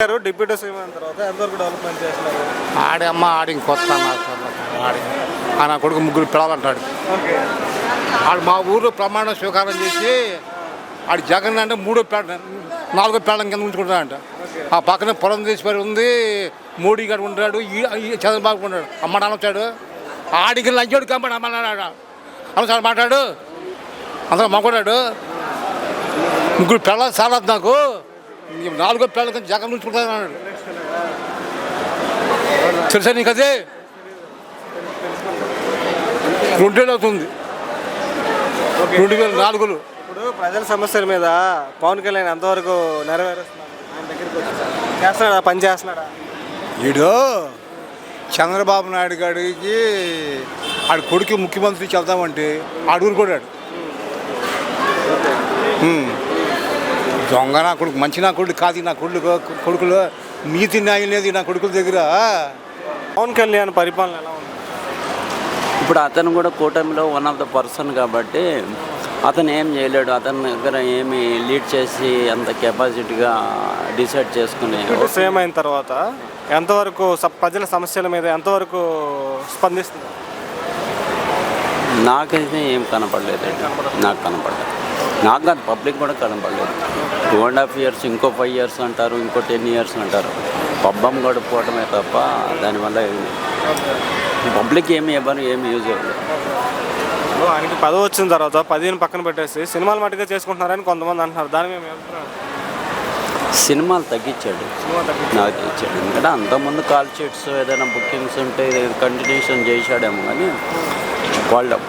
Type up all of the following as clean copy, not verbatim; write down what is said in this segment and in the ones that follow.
Deputy CM అయిన తర్వాత ఎంతవరకు డెవలప్మెంట్ చేస్తున్నారు? ఆడి కొత్త ఆడి నా కొడుకు ముగ్గురు పిల్లలంటాడు. ఓకే. ఆడు మా ఊర్లో ప్రమాణ స్వీకారం చేసి ఆడు జగన్ అంటే 4వ పేడం కింద ఉంచుకుంటాడంట. ఆ పక్కన పురంధేశ్వరి ఉంది, మోడీ గారు ఉంటాడు, ఈ చంద్రబాబు ఉన్నాడు. అమ్మ వచ్చాడు ఆడికి లంచాడు కమ్మడు అమ్మన్నాడు అన్న మాట్లాడు అందరూ మగొన్నాడు. ముగ్గురు పిల్లలు చాలా నాకు 4వ పేడం కింద జగన్ ఉంచుకుంటాను అన్నాడు. తెలుసా నీకు అదే 2 ఏళ్ళు అవుతుంది, 2004లో. ఇప్పుడు ప్రజల సమస్యల మీద పవన్ కళ్యాణ్ ఎంతవరకు నెరవేరుస్తున్నాడు? ఆయన దగ్గరికి వచ్చి చేస్తున్నాడా, పని చేస్తున్నాడా? ఈడు చంద్రబాబు నాయుడు గారికి ఆడి కొడుకు ముఖ్యమంత్రి చెప్తామంటే అడుగురుకోడాడు. దొంగ నా కొడుకు, మంచి నా కొడుకు కాదు నా కొడుకులో నీతి న్యాయం లేదు నా కొడుకుల దగ్గర. పవన్ కళ్యాణ్ పరిపాలన ఎలా ఉంది? ఇప్పుడు అతను కూడా కూటమిలో వన్ ఆఫ్ ద పర్సన్ కాబట్టి అతను ఏం చేయలేడు. అతని దగ్గర ఏమి లీడ్ చేసి అంత కెపాసిటీగా డిసైడ్ చేసుకునే. సీఎం అయిన తర్వాత ఎంతవరకు ప్రజల సమస్యల మీద ఎంతవరకు స్పందిస్తుంది? నాకైతే ఏం కనపడలేదండి. నాకు కనపడలేదు, నాకు కాదు పబ్లిక్ కూడా కనపడలేదు. 2.5 years, ఇంకో 5 years అంటారు, ఇంకో 10 years అంటారు. పబ్బం గడుపుకోవటమే తప్ప దానివల్ల పబ్లిక్ ఏమి ఇవ్వరు, ఏమి యూజ్ అవ్వదు. ఆయనకి పదవి వచ్చిన తర్వాత 10ని పక్కన పెట్టేసి సినిమాలు మట్టుగా చేసుకుంటున్నారని కొంతమంది అంటున్నారు. దాని మేము సినిమాలు తగ్గించాడు, నాకు తగ్గించాడు. ఎందుకంటే అంతకుముందు కాల్ షీట్స్ ఏదైనా బుకింగ్స్ ఉంటే కంటిన్యూషన్ చేశాడేమో, కానీ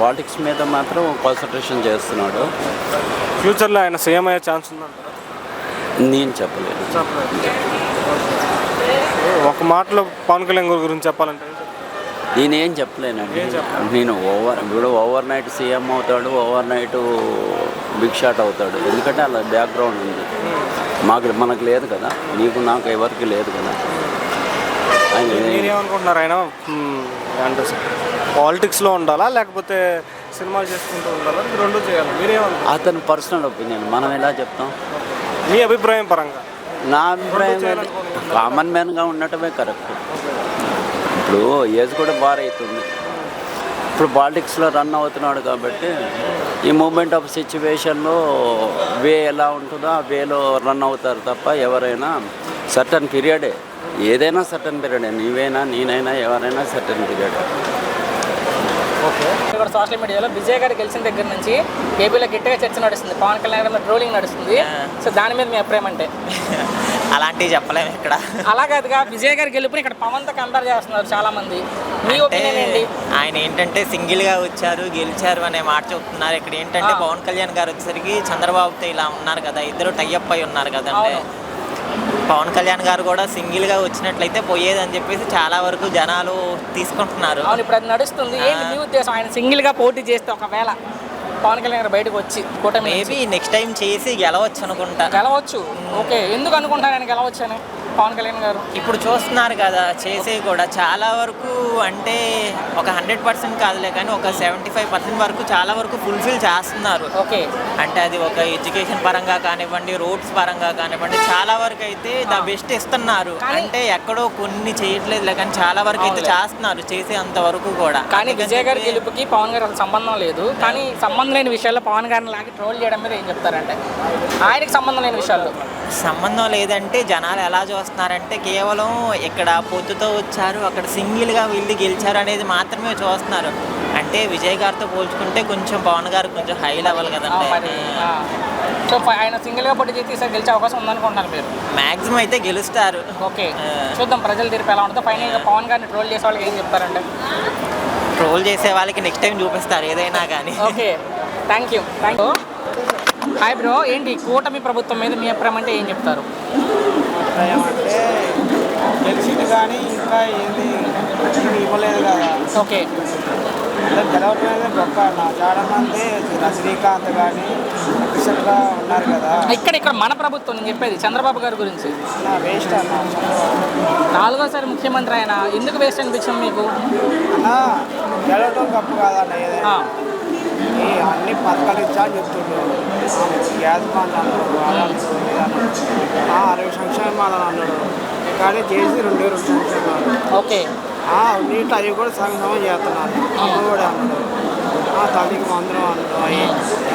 పాలిటిక్స్ మీద మాత్రం కాన్సన్ట్రేషన్ చేస్తున్నాడు. ఫ్యూచర్లో ఆయన సీఎం అయ్యే ఛాన్స్ ఉందంటారా? నేను చెప్పలేదు. ఒక మాటలో పవన్ కళ్యాణ్ గురించి చెప్పాలంటే నేనేం చెప్పలేనండి. నేను ఓవర్ నైట్ సీఎం అవుతాడు, ఓవర్ నైట్ బిగ్ షాట్ అవుతాడు. ఎందుకంటే అలా బ్యాక్గ్రౌండ్ ఉంది. మనకు లేదు కదా, నీకు నాకు ఎవరికి లేదు కదా. మీరేమనుకుంటున్నారు? ఆయన అంటే పాలిటిక్స్లో ఉండాలా లేకపోతే సినిమాలు చేసుకుంటూ ఉండాలా? రెండు చేయాలి. మీరేమనుకుంటారు? అతని పర్సనల్ ఒపీనియన్, మనం ఎలా చెప్తాం? మీ అభిప్రాయం పరంగా? నా అభిప్రాయం కామన్ మ్యాన్గా ఉండటమే కరెక్ట్. ఇప్పుడు ఏజ్ కూడా బార్ అవుతుంది. ఇప్పుడు పాలిటిక్స్లో రన్ అవుతున్నాడు కాబట్టి ఈ మూమెంట్ ఆఫ్ సిచ్యువేషన్లో వే ఎలా ఉంటుందో ఆ వేలో రన్ అవుతారు తప్ప ఎవరైనా సర్టన్ పీరియడే, ఏదైనా సర్టన్ పీరియడే. నీవైనా నేనైనా ఎవరైనా సర్టన్ పీరియడే. ఇక్కడ సోషల్ మీడియాలో విజయ్ గారు గెలిచిన దగ్గర నుంచి ఏపీలో గట్టిగా చర్చ నడుస్తుంది, పవన్ కళ్యాణ్ గారి ట్రోలింగ్ నడుస్తుంది. సో దాని మీద మీ అభిప్రాయం అంటే? అలాంటివి చెప్పలేము ఇక్కడ. అలా కాదుగా, విజయ్ గారి గెలుపుని ఇక్కడ పవన్తో కంపేర్ చేస్తున్నారు చాలా మంది. మీ ఒపీనియన్ ఏంటి? ఆయన ఏంటంటే సింగిల్గా వచ్చారు, గెలిచారు అనే మాట చెప్తున్నారు. ఇక్కడ ఏంటంటే పవన్ కళ్యాణ్ గారు వచ్చేసరికి చంద్రబాబుతో ఇలా ఉన్నారు కదా, ఇద్దరు టైఅప్ అయి ఉన్నారు కదండి. పవన్ కళ్యాణ్ గారు కూడా సింగిల్గా వచ్చినట్లయితే పోయేదని చెప్పేసి చాలా వరకు జనాలు తీసుకుంటున్నారు. అవును, ఇప్పుడు అది నడుస్తుంది. ఏంటి మీ ఉద్దేశం? ఆయన సింగిల్గా పోటీ చేస్తే ఒకవేళ పవన్ కళ్యాణ్ గారు బయటకు వచ్చి కూటమి మేబీ నెక్స్ట్ టైం చేసి గెలవచ్చు అనుకుంటా. గెలవచ్చు. ఓకే, ఎందుకు అనుకుంటారు ఆయన గెలవచ్చు అని పవన్ కళ్యాణ్ గారు? ఇప్పుడు చూస్తున్నారు కదా, చేసే కూడా చాలా వరకు అంటే ఒక 100% కాదులే కానీ ఒక 75% వరకు చాలా వరకు ఫుల్ఫిల్ చేస్తున్నారు. ఓకే, అంటే అది ఒక ఎడ్యుకేషన్ పరంగా కానివ్వండి, రోడ్స్ పరంగా కానివ్వండి, చాలా వరకు అయితే ద బెస్ట్ ఇస్తున్నారు. అంటే ఎక్కడో కొన్ని చేయట్లేదు కానీ చాలా వరకు అయితే చేస్తున్నారు, చేసే అంత వరకు కూడా. కానీ విజయ్ గారి గెలుపుకి పవన్ గారు సంబంధం లేదు. కానీ సంబంధం లేని విషయాల్లో పవన్ గారిని లాగి ట్రోల్ చేయడం మీద ఏం చెప్తారంటే? ఆయనకి సంబంధం లేని విషయాల్లో సంబంధం లేదంటే జనాలు ఎలా చూస్తున్నారంటే కేవలం ఇక్కడ పొత్తుతో వచ్చారు, అక్కడ సింగిల్గా వీళ్ళు గెలిచారు అనేది మాత్రమే చూస్తున్నారు. అంటే విజయ్ గారితో పోల్చుకుంటే కొంచెం పవన్ గారు కొంచెం హై లెవెల్ కదండి. సో ఆయన సింగిల్గా పోటీ చేసి ఈసారి గెలిచే అవకాశం ఉందనుకుంటున్నారు మీరు? మ్యాక్సిమం అయితే గెలుస్తారు. ఓకే, చూద్దాం ప్రజల తీర్పు ఎలా ఉంటుందో. ఫైనల్గా పవన్ గారిని ట్రోల్ చేసే వాళ్ళకి ఏం చెప్తారంటే? ట్రోల్ చేసే వాళ్ళకి నెక్స్ట్ టైం చూపిస్తారు ఏదైనా కానీ. Okay, thank you. Hi bro, ఏంటి కూటమి ప్రభుత్వం మీద మీ అభిప్రాయం అంటే ఏం చెప్తారు? అభిప్రాయం అంటే గెలిచింది కానీ ఇంకా ఏంది ఇవ్వలేదు కదా. ఓకే, గెలవటం అనేది గొప్ప అన్న. చాలా మంది శ్రీకాంత్ కానీ అఫీషియల్గా ఉన్నారు కదా. ఇక్కడ మన ప్రభుత్వం నేను చెప్పేది చంద్రబాబు గారి గురించి. వేస్ట్ అన్న. 4వ సారి ముఖ్యమంత్రి ఆయన, ఎందుకు వేస్ట్ అనిపించింది మీకు? అన్న గెలవటం గొప్ప కాదన్న. ఏదైనా అన్ని పథకాలు ఇచ్చా అని చెప్తుండ్రు. గ్యాస్ బండ్ అన్నారు, 60 సంక్షేమాలు అన్నాడు, కానీ చేసి 2 సంక్షేమాలు. ఓకే. నీళ్ళు అవి కూడా సగం చేస్తున్నారు. అమ్మ కూడా అన్నాడు, తల్లికి మందులు అన్నాడు, అవి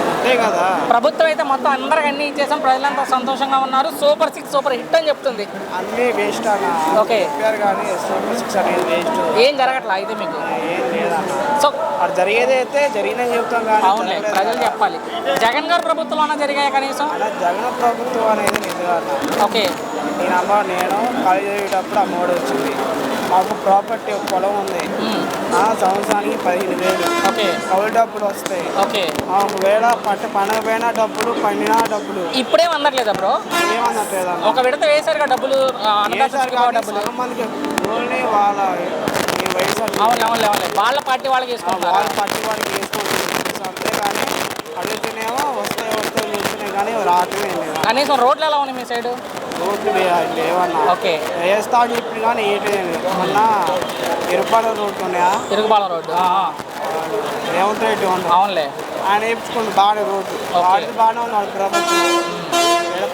అంతే కదా. ప్రభుత్వం అయితే మొత్తం అందరికి అన్ని ఇచ్చేసాం, ప్రజలంతా సంతోషంగా ఉన్నారు, సూపర్ 6 సూపర్ హిట్ అని చెప్తుంది. అన్నీ వేస్ట్ అన్న. ఓకే. చెప్పారు కానీ సూపర్ 6 అనేది వేస్ట్. ఏం జరగట్లా అయితే మీకు? ఏం లేదన్న. సో అది జరిగేది అయితే జరిగిందని చెప్తాం కానీ అవునులే, ప్రజలు చెప్పాలి. జగన్ గారు ప్రభుత్వంలోనే జరిగాయి కనీసం? అలా జగన్ ప్రభుత్వం అనేది నిజంగా. ఓకే. నేను కాలేజ్ చదివేటప్పుడు అమ్మఒడి వచ్చింది. మాకు ప్రాపర్టీ ఒక పొలం ఉంది, సంవత్సరానికి 15,000. ఓకే. కౌలు డబ్బులు వస్తాయి. ఓకే. ఒకవేళ పండగపోయినా డబ్బులు, పండినా డబ్బులు. ఇప్పుడేం అందట్లేదా బ్రో? ఏమన్నట్లేదన్న. ఒక విడత వేసారుగా డబ్బులు, డబ్బులు. చాలా మందికి ఓన్లీ వాళ్ళ ఈ వయసు అవును అవునులే అవునులే, వాళ్ళ పార్టీ వాళ్ళకి వేసుకుంటారు. వాళ్ళ పార్టీ వాళ్ళకి వేసుకుంటారు అంతే, కానీ అడిగితేనేమో వస్తాయి చూస్తున్నాయి కానీ రావటమే లేదు. కనీసం రోడ్లు ఎలా ఉన్నాయి మీ సైడ్? రోడ్లు లేవన్నా. ఓకే. వేస్తా చెప్పి కానీ వేయట్లేదు. మొన్న ఇరుపాల రోడ్డు ఉన్నాయా, తిరుగుబాల రోడ్డు. రేవంత్ రెడ్డి ఉంది, అవునులే, ఆయన వేయించుకుంది బాగానే రోడ్డు. వాడిది బాగానే ఉన్నాడు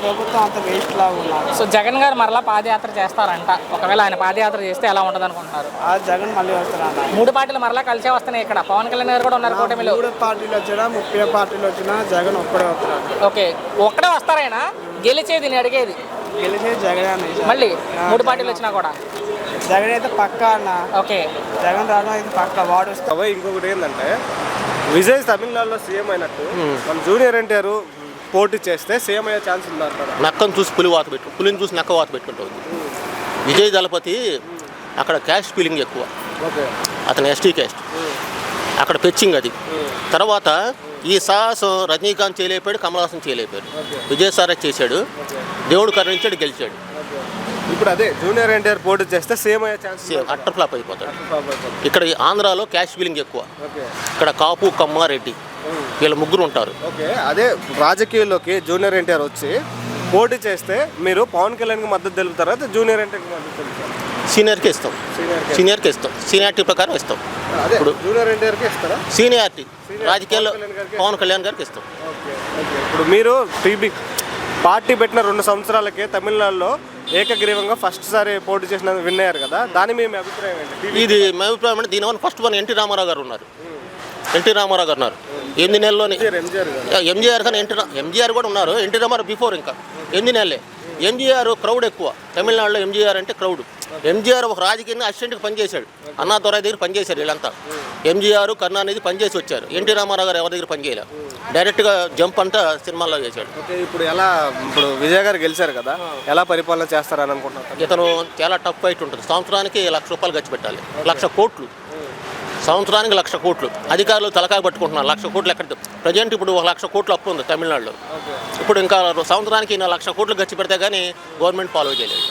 ప్రభుత్వం అంత వేస్ట్ లాగా ఉన్నారు. సో జగన్ గారు మరలా పాదయాత్ర చేస్తారంట. ఒకవేళ ఆయన పాదయాత్ర చేస్తే ఎలా ఉంటుంది అనుకుంటున్నారు? జగన్ మళ్ళీ వస్తారన్న. 3 పార్టీలు మరలా కలిసే వస్తున్నాయి ఇక్కడ. పవన్ కళ్యాణ్ గారు కూడా ఉన్నారు కూటమిలో. 3 పార్టీలు వచ్చినా 30 పార్టీలు వచ్చినా జగన్ ఒక్కడే వస్తాడు. ఓకే. ఒక్కడే వస్తారైనా? గెలిచేది నేను అడిగేది. గెలిచేది జగన్ అన్న. మళ్ళీ 3 పార్టీలు వచ్చినా కూడా జగన్ అయితే పక్కా అన్న. ఓకే. జగన్ రావడం అయితే పక్కా, వాడు వస్తా. ఇంకొకటి ఏంటంటే విజయ్ తమిళనాడులో సీఎం అయినట్టు మన జూనియర్ ఎన్టీఆర్ పోటీ చేస్తే సీఎం అయ్యే ఛాన్స్ ఉందంటారా? నక్కను చూసి పులిని చూసి నక్క వాత పెట్టుకుంటుంది. విజయ్ దళపతి అక్కడ క్యాస్ట్ ఫీలింగ్ ఎక్కువ, ఓకే. అతను ఎస్టీ క్యాస్ట్, అక్కడ పెచ్చింగ్ అది. తర్వాత ఈ సాహసం రజనీకాంత్ చేయలేపాడు, కమల్ హాసన్ చేయలేపాడు, విజయసాయి చేశాడు, దేవుడు కరుణించాడు, గెలిచాడు. ఇప్పుడు అదే జూనియర్ ఎన్టీఆర్ పోటీ చేస్తే సేమ్ అయ్యే ఛాన్స్ అట్టర్ ఫ్లాప్ అయిపోతాడు. ఇక్కడ ఆంధ్రాలో క్యాస్ట్ ఫీలింగ్ ఎక్కువ, ఓకే. ఇక్కడ కాపు, కమ్మ, రెడ్డి వీళ్ళ ముగ్గురు ఉంటారు. ఓకే. అదే రాజకీయాల్లోకి జూనియర్ ఎన్టీఆర్ వచ్చి పోటీ చేస్తే మీరు పవన్ కళ్యాణ్కి మద్దతు తెలుపుతారా, జూనియర్ ఎన్టీఆర్కి మద్దతు తెలుపుతారా? సీనియర్కి ఇస్తాం, సీనియారిటీ ప్రకారం ఇస్తాం. ఇప్పుడు జూనియర్ ఎన్టీఆర్కి ఇస్తారా? సీనియారిటీ రాజకీయాల్లో పవన్ కళ్యాణ్ గారికి ఇస్తాం. ఓకే. ఇప్పుడు మీరు పార్టీ పెట్టిన 2 సంవత్సరాలకే తమిళనాడులో ఏకగ్రీవంగా ఫస్ట్ సారి పోటీ చేసిన విన్ అయ్యారు కదా, దాని మీ అభిప్రాయం ఏంటి? ఇది మా అభిప్రాయం అంటే దీనివల్ల ఫస్ట్ వన్ ఎన్టీ రామారావు గారు ఉన్నారు. 8 నెలల్లోనే ఎంజీఆర్ కానీ ఎంజీఆర్ కూడా ఉన్నారు. ఎన్టీ రామారావు బిఫోర్ ఇంకా 8 నెలలే. ఎంజీఆర్ క్రౌడ్ ఎక్కువ తమిళనాడులో. ఎంజీఆర్ అంటే క్రౌడ్. ఎంజీఆర్ ఒక రాజకీయంగా అసిస్టెంట్కి పనిచేశాడు, అన్నాదొరై దగ్గర పనిచేశారు వీళ్ళంతా. ఎంజీఆర్ కరుణానిధి పనిచేసి వచ్చారు. ఎన్టీ రామారావు గారు ఎవరి దగ్గర పనిచేయలే, డైరెక్ట్గా జంప్ అంతా సినిమాల్లో చేశాడు. ఓకే. ఇప్పుడు విజయ్ గారు గెలిచారు కదా, ఎలా పరిపాలన చేస్తారని అనుకుంటున్నారు? ఇతను చాలా టఫ్ ఫైట్ ఉంటుంది. సంవత్సరానికి 1,00,000 రూపాయలు ఖర్చు పెట్టాలి, 1,00,000 కోట్లు. సంవత్సరానికి 1,00,000 కోట్లు. అధికారులు తలకాయ పట్టుకుంటున్నారు. 1,00,000 కోట్లు ఎక్కడ? ప్రజెంట్ ఇప్పుడు 1,00,000 కోట్లు అప్పు ఉంది తమిళనాడులో. ఇప్పుడు ఇంకా సంవత్సరానికి 1,00,000 కోట్లు ఖర్చు పెడితే కానీ గవర్నమెంట్ ఫాలో చేయలేదు.